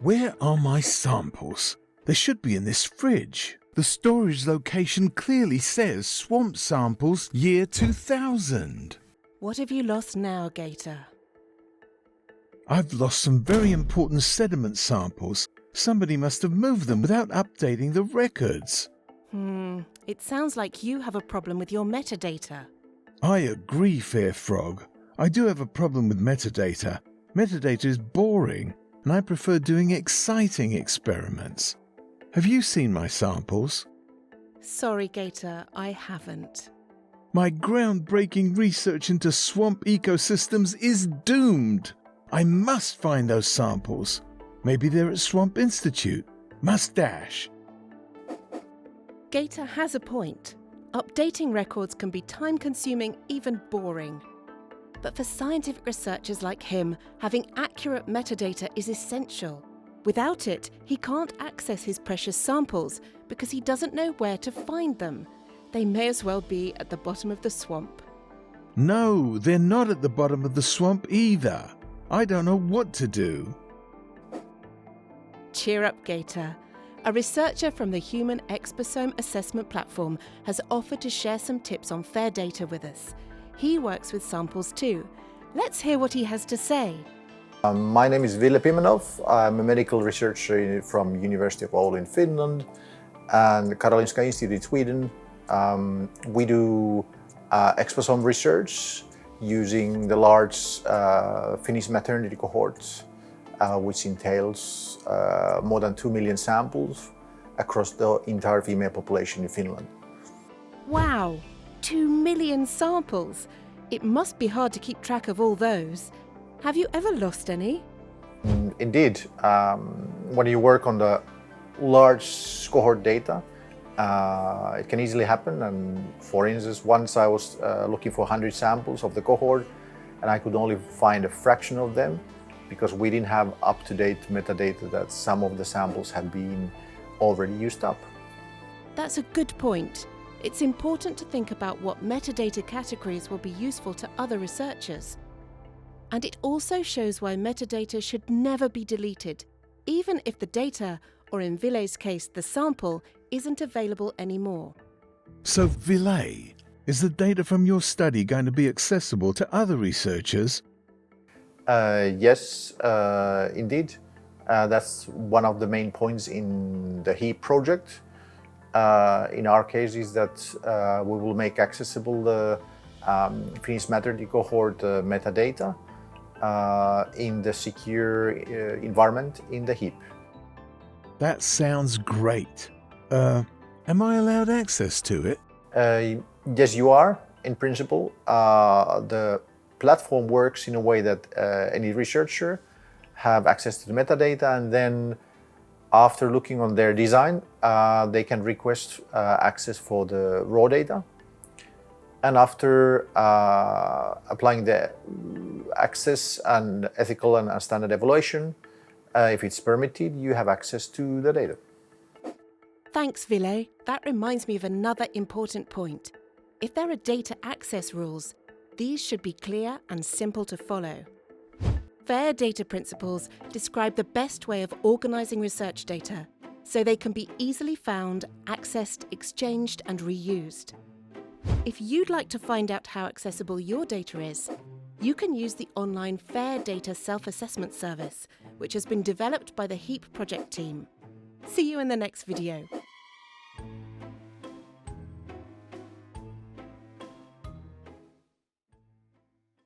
Where are my samples? They should be in this fridge. The storage location clearly says swamp samples year 2000. What have you lost now, Gator? I've lost some very important sediment samples. Somebody must have moved them without updating the records. It sounds like you have a problem with your metadata. I agree, Fair Frog. I do have a problem with metadata. Metadata is boring, and I prefer doing exciting experiments. Have you seen my samples? Sorry, Gator, I haven't. My groundbreaking research into swamp ecosystems is doomed. I must find those samples. Maybe they're at Swamp Institute. Mustache. Gator has a point. Updating records can be time-consuming, even boring. But for scientific researchers like him, having accurate metadata is essential. Without it, he can't access his precious samples because he doesn't know where to find them. They may as well be at the bottom of the swamp. No, they're not at the bottom of the swamp either. I don't know what to do. Cheer up, Gator. A researcher from the Human Exposome Assessment Platform has offered to share some tips on fair data with us. He works with samples too. Let's hear what he has to say. My name is Ville. I'm a medical researcher from University of Oulu in Finland and Karolinska Institute in Sweden. We do exposome research using the large Finnish maternity cohort, which entails more than 2 million samples across the entire female population in Finland. Wow, 2 million samples! It must be hard to keep track of all those. Have you ever lost any? Indeed. When you work on the large cohort data, it can easily happen. And for instance, once I was looking for 100 samples of the cohort and I could only find a fraction of them because we didn't have up-to-date metadata that some of the samples had been already used up. That's a good point. It's important to think about what metadata categories will be useful to other researchers. And it also shows why metadata should never be deleted, even if the data, or in Ville's case, the sample, isn't available anymore. So, Ville, is the data from your study going to be accessible to other researchers? Yes, indeed. That's one of the main points in the HEAP project. In our case is that we will make accessible the Finnish maternity cohort metadata in the secure environment in the HEAP. That sounds great. Am I allowed access to it? Yes, you are, in principle. The platform works in a way that any researcher have access to the metadata, and then after looking on their design, they can request access for the raw data. And after applying the access and ethical and standard evaluation, if it's permitted, you have access to the data. Thanks, Ville. That reminds me of another important point. If there are data access rules, these should be clear and simple to follow. Fair data principles describe the best way of organising research data so they can be easily found, accessed, exchanged and reused. If you'd like to find out how accessible your data is, you can use the online Fair Data Self-Assessment Service, which has been developed by the HEAP project team. See you in the next video.